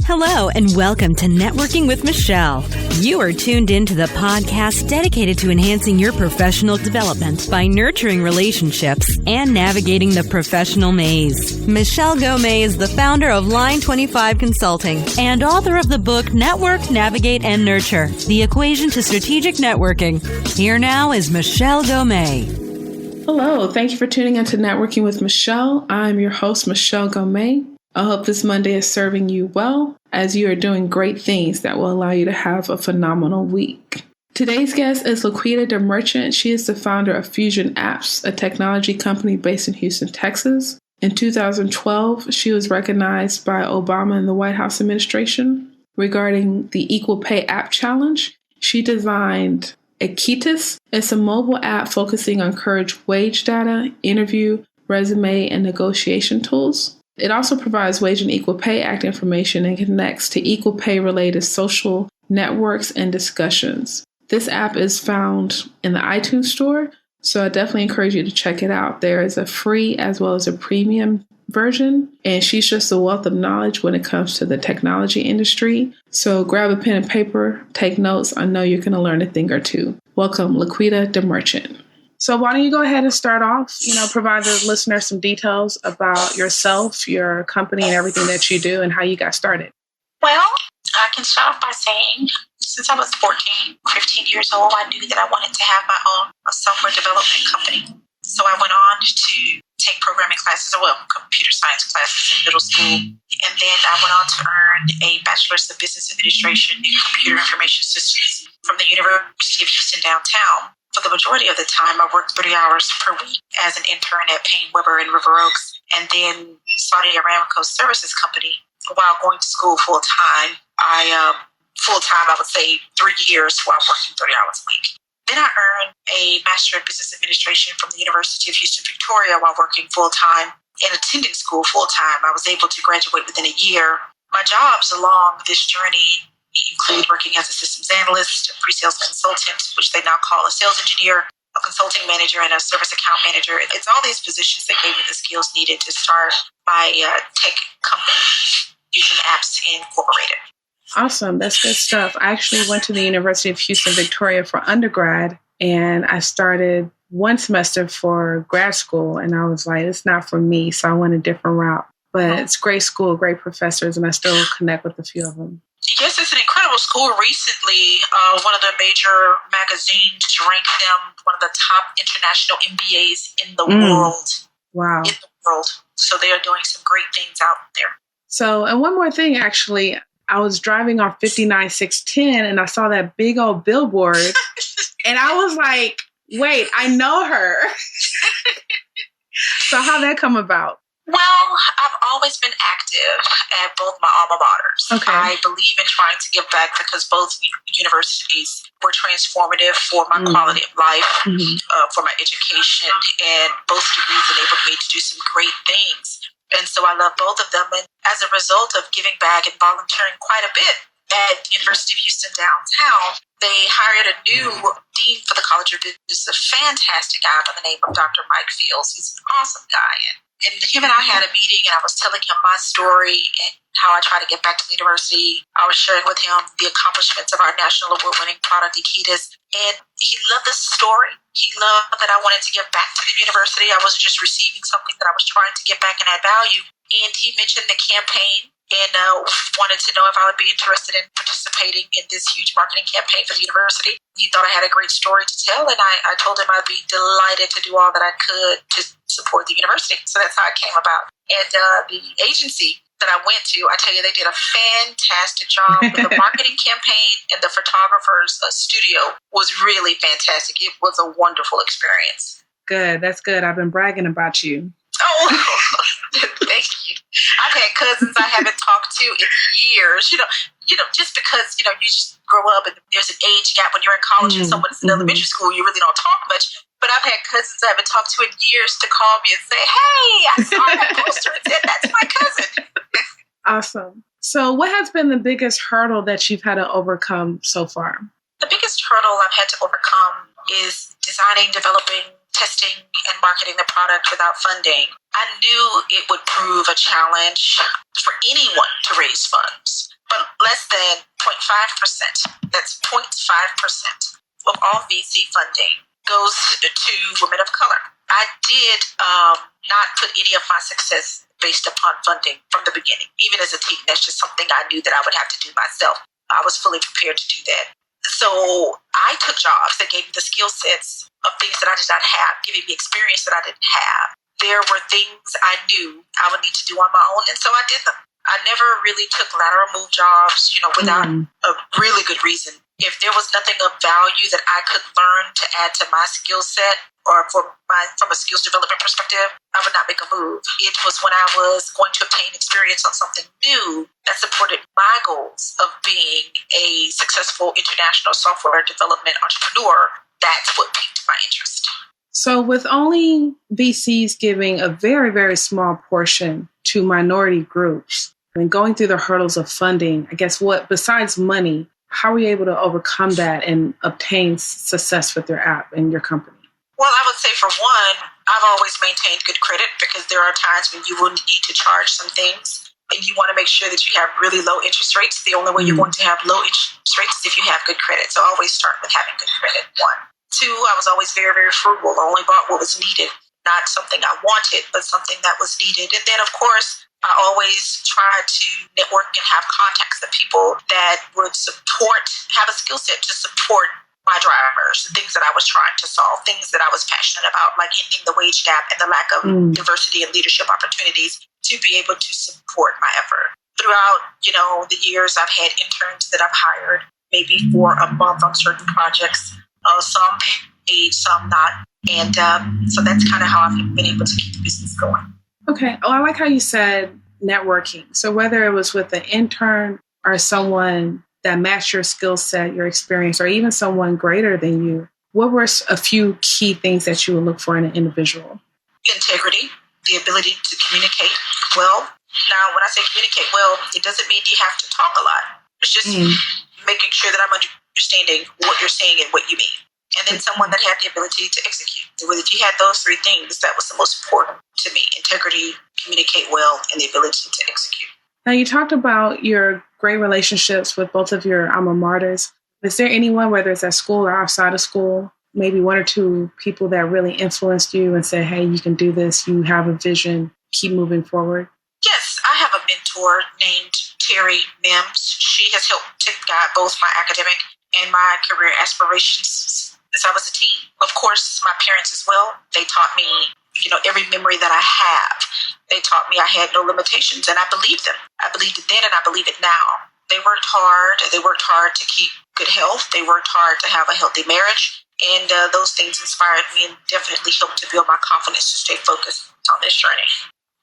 Hello, and welcome to Networking with Michelle. You are tuned into the podcast dedicated to enhancing your professional development by nurturing relationships and navigating the professional maze. Michelle Ngome is the founder of Line 25 Consulting and author of the book Network, Navigate, and Nurture, The Equation to Strategic Networking. Here now is Michelle Ngome. Hello, thank you for tuning into Networking with Michelle. I'm your host, Michelle Ngome. I hope this Monday is serving you well as you are doing great things that will allow you to have a phenomenal week. Today's guest is Laquitta the Merchant. She is the founder of Fuzion Apps, a technology company based in Houston, Texas. In 2012, she was recognized by Obama and the White House administration regarding the Equal Pay App Challenge. She designed Laquitta. It's a mobile app focusing on career wage data, interview, resume, and negotiation tools. It also provides Wage and Equal Pay Act information and connects to equal pay related social networks and discussions. This app is found in the iTunes store, so I definitely encourage you to check it out. There is a free as well as a premium version, and she's just a wealth of knowledge when it comes to the technology industry. So grab a pen and paper, take notes. I know you're going to learn a thing or two. Welcome, Laquitta the Merchant. So why don't you go ahead and start off, provide the listeners some details about yourself, your company, and everything that you do and how you got started. Well, I can start off by saying since I was 14, 15 years old, I knew that I wanted to have my own software development company. So I went on to take programming classes, computer science classes in middle school. And then I went on to earn a bachelor's of business administration in computer information systems from the University of Houston downtown. For the majority of the time, I worked 30 hours per week as an intern at Payne Weber in River Oaks, and then Saudi Aramco Services Company while going to school full time. I would say 3 years while working 30 hours a week. Then I earned a Master of Business Administration from the University of Houston, Victoria while working full time and attending school full time. I was able to graduate within a year. My jobs along this journey include working as a systems analyst, a pre-sales consultant, which they now call a sales engineer, a consulting manager, and a service account manager. It's all these positions that gave me the skills needed to start my tech company, Fuzion Apps Incorporated. Awesome. That's good stuff. I actually went to the University of Houston, Victoria for undergrad, and I started one semester for grad school, and I was like, it's not for me, so I went a different route. But it's great school, great professors, and I still connect with a few of them. Yes, it's an incredible school. Recently, one of the major magazines ranked them one of the top international MBAs in the world. Wow. In the world. So they are doing some great things out there. So, and one more thing, actually, I was driving on 59610 and I saw that big old billboard and I was like, wait, I know her. So how'd that come about? Well, I've always been active at both my alma maters. Okay. I believe in trying to give back because both universities were transformative for my quality of life, for my education, and both degrees enabled me to do some great things. And so I love both of them. And as a result of giving back and volunteering quite a bit at the University of Houston downtown, they hired a new dean for the College of Business, a fantastic guy by the name of Dr. Mike Fields. He's an awesome guy. And him and I had a meeting, and I was telling him my story and how I try to get back to the university. I was sharing with him the accomplishments of our national award-winning product, Laquitta, and he loved the story. He loved that I wanted to give back to the university. I wasn't just receiving something, that I was trying to give back and add value. And he mentioned the campaign and wanted to know if I would be interested in participating in this huge marketing campaign for the university. He thought I had a great story to tell, and I told him I'd be delighted to do all that I could to support the university. So that's how it came about. And the agency that I went to, I tell you, they did a fantastic job with the marketing campaign, and the photographer's studio was really fantastic. It was a wonderful experience. Good. That's good. I've been bragging about you. Oh, thank you. I've had cousins I haven't talked to in years. Just because, you just grow up and there's an age gap when you're in college and someone's in elementary school, you really don't talk much. But I've had cousins I haven't talked to in years to call me and say, hey, I saw that poster and said, that's my cousin. Awesome. So what has been the biggest hurdle that you've had to overcome so far? The biggest hurdle I've had to overcome is designing, developing testing and marketing the product without funding, I knew it would prove a challenge for anyone to raise funds. But less than 0.5%, that's 0.5% of all VC funding goes to women of color. I did not put any of my success based upon funding from the beginning. Even as a teen, that's just something I knew that I would have to do myself. I was fully prepared to do that. So I took jobs that gave me the skill sets of things that I did not have, giving me experience that I didn't have. There were things I knew I would need to do on my own, and so I did them. I never really took lateral move jobs, without a really good reason. If there was nothing of value that I could learn to add to my skill set or from a skills development perspective, I would not make a move. It was when I was going to obtain experience on something new that supported my goals of being a successful international software development entrepreneur. That's what piqued my interest. So with only VCs giving a very, very small portion to minority groups and going through the hurdles of funding, I guess besides money, how were you able to overcome that and obtain success with your app and your company? Well, I would say for one, I've always maintained good credit because there are times when you will need to charge some things and you want to make sure that you have really low interest rates. The only way you're going to have low interest rates is if you have good credit. So I always start with having good credit, one. Two, I was always very, very frugal. I only bought what was needed, not something I wanted, but something that was needed. And then, of course, I always tried to network and have contacts with people that would have a skill set to support my drivers, the things that I was trying to solve, things that I was passionate about, like ending the wage gap and the lack of diversity and leadership opportunities to be able to support my effort. Throughout, the years, I've had interns that I've hired maybe for a month on certain projects, some paid, some not. And so that's kind of how I've been able to keep the business going. Okay. Oh, I like how you said networking. So whether it was with an intern or someone that matched your skill set, your experience, or even someone greater than you, what were a few key things that you would look for in an individual? Integrity, the ability to communicate well. Now, when I say communicate well, it doesn't mean you have to talk a lot. It's just making sure that I'm understanding what you're saying and what you mean. And then someone that had the ability to execute. If you had those three things, that was the most important to me. Integrity, communicate well, and the ability to execute. Now, you talked about your great relationships with both of your alma maters. Is there anyone, whether it's at school or outside of school, maybe one or two people that really influenced you and said, hey, you can do this, you have a vision, keep moving forward? Yes, I have a mentor named Terry Mims. She has helped to guide both my academic and my career aspirations since I was a teen. Of course, my parents as well. They taught me, every memory that I have. They taught me I had no limitations, and I believed them. I believed it then, and I believe it now. They worked hard. They worked hard to keep good health. They worked hard to have a healthy marriage, and those things inspired me and definitely helped to build my confidence to stay focused on this journey.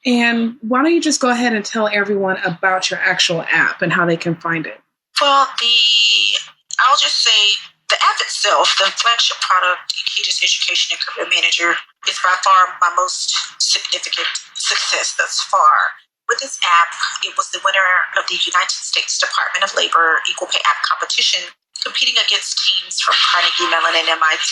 And why don't you just go ahead and tell everyone about your actual app and how they can find it? Well, I'll just say the app itself, the flagship product, Laquitta's Education and Career Manager, is by far my most significant success thus far. With this app, it was the winner of the United States Department of Labor Equal Pay App competition, competing against teams from Carnegie Mellon and MIT.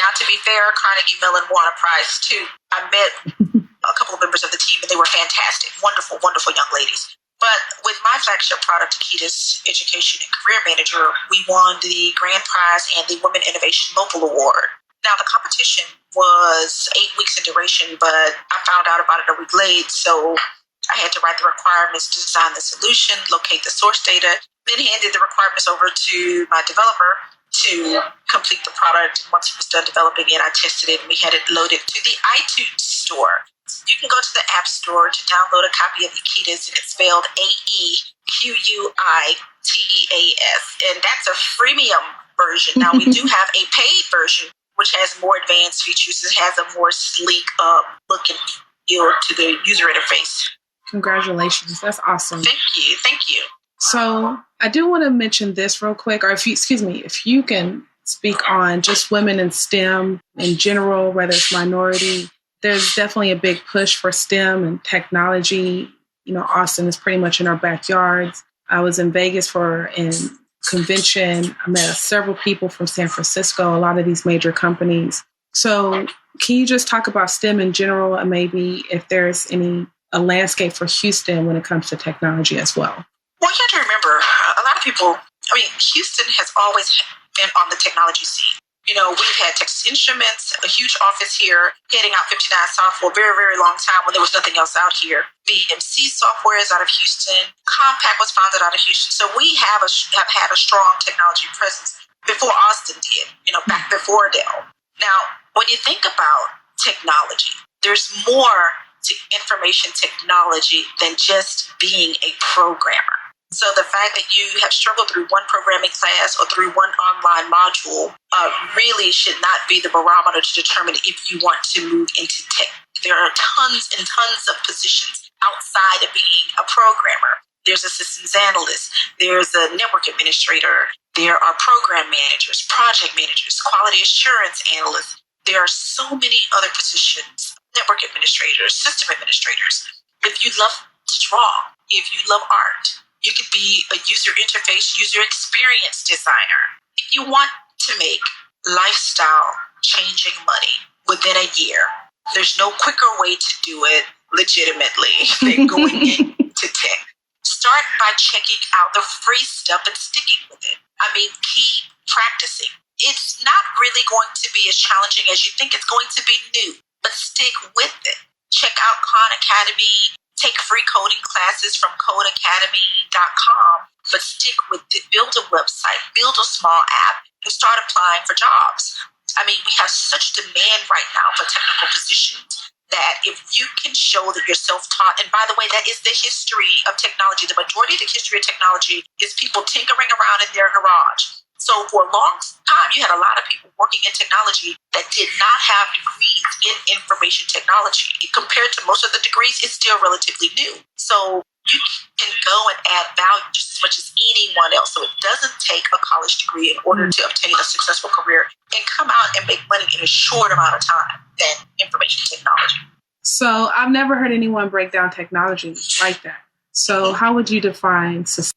Now, to be fair, Carnegie Mellon won a prize too. I met a couple of members of the team, and they were fantastic, wonderful, wonderful young ladies. But with my flagship product, Laquitta's Education and Career Manager, we won the grand prize and the Women Innovation Local Award. Now, the competition was 8 weeks in duration, but I found out about it a week late, so I had to write the requirements to design the solution, locate the source data, then handed the requirements over to my developer to complete the product. Once it was done developing it, I tested it, and we had it loaded to the iTunes store. You can go to the App Store to download a copy of Laquitta's, and it's spelled AEQUITAS, and that's a freemium version. Now, we do have a paid version, which has more advanced features. It has a more sleek look and feel to the user interface. Congratulations. That's awesome. Thank you. Thank you. So I do want to mention this real quick, or if you can speak on just women in STEM in general, whether it's minority. There's definitely a big push for STEM and technology. Austin is pretty much in our backyards. I was in Vegas for a convention. I met several people from San Francisco, a lot of these major companies. So Can you just talk about STEM in general and maybe if there's a landscape for Houston when it comes to technology as well? Well, you have to remember, a lot of people, Houston has always been on the technology scene. We've had Texas Instruments, a huge office here, heading out 59 South for a very, very long time when there was nothing else out here. BMC Software is out of Houston. Compaq was founded out of Houston. So we have had a strong technology presence before Austin did, back before Dell. Now, when you think about technology, there's more to information technology than just being a programmer. So the fact that you have struggled through one programming class or through one online module really should not be the barometer to determine if you want to move into tech. There are tons and tons of positions outside of being a programmer. There's a systems analyst. There's a network administrator. There are program managers, project managers, quality assurance analysts. There are so many other positions, network administrators, system administrators. If you love to draw, if you love art, you could be a user interface, user experience designer. If you want to make lifestyle changing money within a year, there's no quicker way to do it legitimately than going into tech. Start by checking out the free stuff and sticking with it. Keep practicing. It's not really going to be as challenging as you think it's going to be new, but stick with it. Check out Khan Academy. Take free coding classes from codeacademy.com, but stick with it. Build a website, build a small app, and start applying for jobs. We have such demand right now for technical positions that if you can show that you're self-taught, and by the way, that is the history of technology. The majority of the history of technology is people tinkering around in their garage. So for a long time, you had a lot of people working in technology that did not have degrees in information technology. Compared to most of the degrees, it's still relatively new. So you can go and add value just as much as anyone else. So it doesn't take a college degree in order to obtain a successful career and come out and make money in a short amount of time than information technology. So I've never heard anyone break down technology like that. So how would you define success?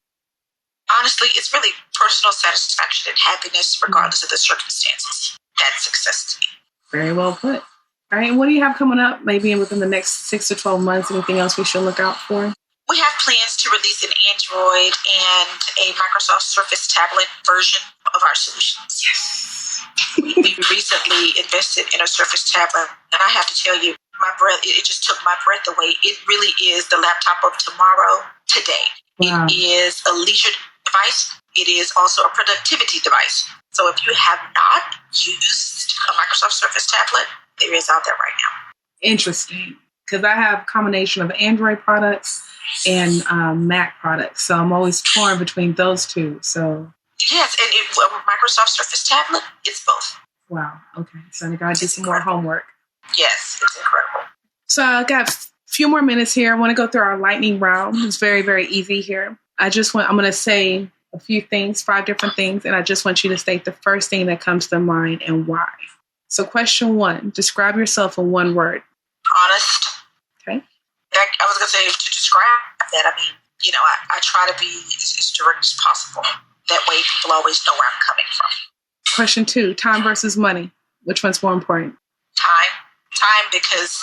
Honestly, it's really personal satisfaction and happiness regardless of the circumstances. That's success to me. Very well put. All right, and what do you have coming up maybe within the next 6 to 12 months? Anything else we should look out for? We have plans to release an Android and a Microsoft Surface tablet version of our solutions. Yes. We recently invested in a Surface tablet, and I have to tell you, it just took my breath away. It really is the laptop of tomorrow, today. Wow. It is a leisure device. It is also a productivity device. So if you have not used a Microsoft Surface tablet, there is out there right now. Interesting. Because I have a combination of Android products and Mac products. So I'm always torn between those two. So yes, and Microsoft Surface tablet, it's both. Wow. Okay. So I got to do some more homework. Yes, it's incredible. So I got a few more minutes here. I want to go through our lightning round. It's very, very easy here. I'm going to say a few things, 5 different things, and I just want you to state the first thing that comes to mind and why. So question 1, describe yourself in one word. Honest. Okay. I was going to say, to describe that, I try to be as direct as possible. That way people always know where I'm coming from. Question 2, time versus money. Which one's more important? Time, because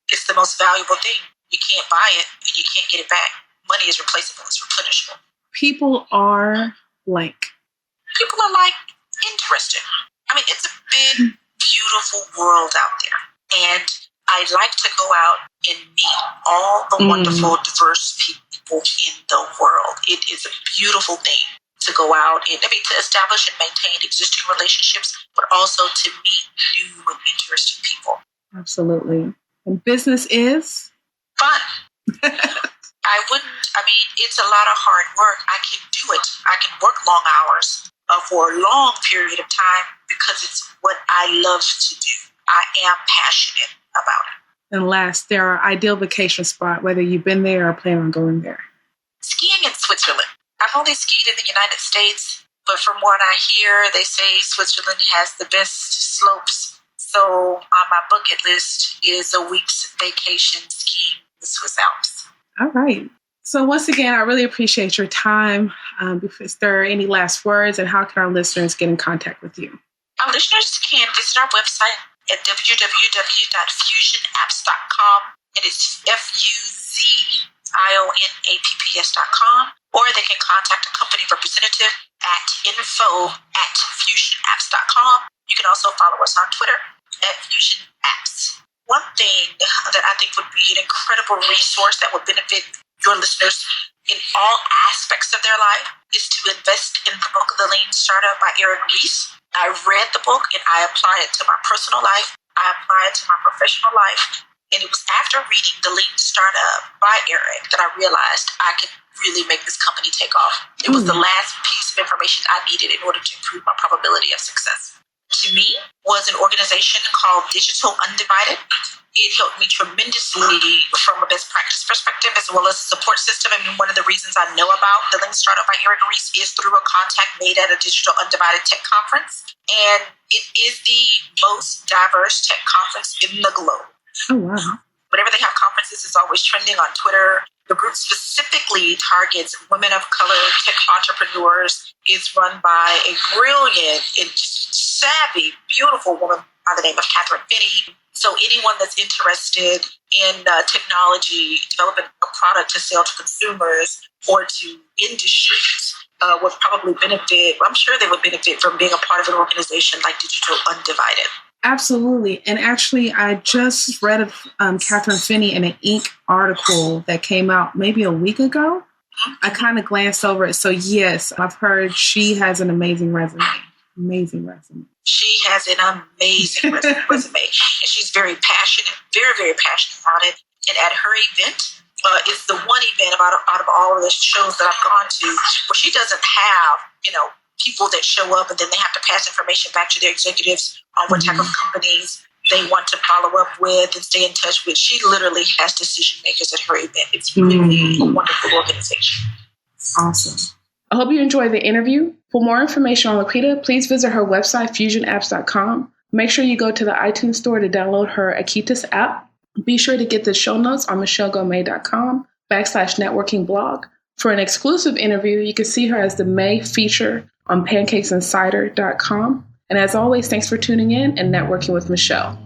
it's the most valuable thing. You can't buy it and you can't get it back. Money is replaceable. It's replenishable. People are like? People are like interesting. It's a big, beautiful world out there. And I like to go out and meet all the wonderful, diverse people in the world. It is a beautiful thing to go out and to establish and maintain existing relationships, but also to meet new and interesting people. Absolutely. And business is? Fun. It's a lot of hard work. I can do it. I can work long hours for a long period of time because it's what I love to do. I am passionate about it. And last, there are ideal vacation spot, whether you've been there or plan on going there. Skiing in Switzerland. I've only skied in the United States, but from what I hear, they say Switzerland has the best slopes. So on my bucket list is a week's vacation skiing in the Swiss Alps. All right. So once again, I really appreciate your time. Is there any last words, and how can our listeners get in contact with you? Our listeners can visit our website, at www.fusionapps.com, and it's FUZIONAPPS.com, or they can contact a company representative at info@fusionapps.com. You can also follow us on Twitter at Fusion Apps. One thing that I think would be an incredible resource that would benefit your listeners in all aspects of their life is to invest in the book The Lean Startup by Eric Ries. I read the book and I applied it to my personal life. I applied it to my professional life. And it was after reading The Lean Startup by Eric that I realized I could really make this company take off. It was the last piece of information I needed in order to improve my probability of success. To me, was an organization called Digital Undivided. It helped me tremendously from a best practice perspective, as well as a support system. I mean, one of the reasons I know about the Lean Startup by Eric Ries is through a contact made at a Digital Undivided Tech Conference. And it is the most diverse tech conference in the globe. Oh, wow. Whenever they have conferences, it's always trending on Twitter. The group specifically targets women of color tech entrepreneurs. It's run by a brilliant and savvy, beautiful woman by the name of Fini. So anyone that's interested in technology, developing a product to sell to consumers or to industries would probably benefit. I'm sure they would benefit from being a part of an organization like Digital Undivided. Absolutely. And actually, I just read of Catherine Fini in an Inc. article that came out maybe a week ago. I kind of glanced over it. So yes, I've heard she has an amazing resume. Amazing resume. She has an amazing resume. And she's very passionate, very, very passionate about it. And at her event, it's the one event out of all of the shows that I've gone to where she doesn't have, people that show up and then they have to pass information back to their executives on what type of companies they want to follow up with and stay in touch with. She literally has decision makers at her event. It's really a wonderful organization. Awesome. I hope you enjoyed the interview. For more information on Laquitta, please visit her website, fusionapps.com. Make sure you go to the iTunes store to download her Laquitta's app. Be sure to get the show notes on michellengome.com/networking blog. For an exclusive interview, you can see her as the May feature on pancakesandcider.com. And as always, thanks for tuning in and networking with Michelle.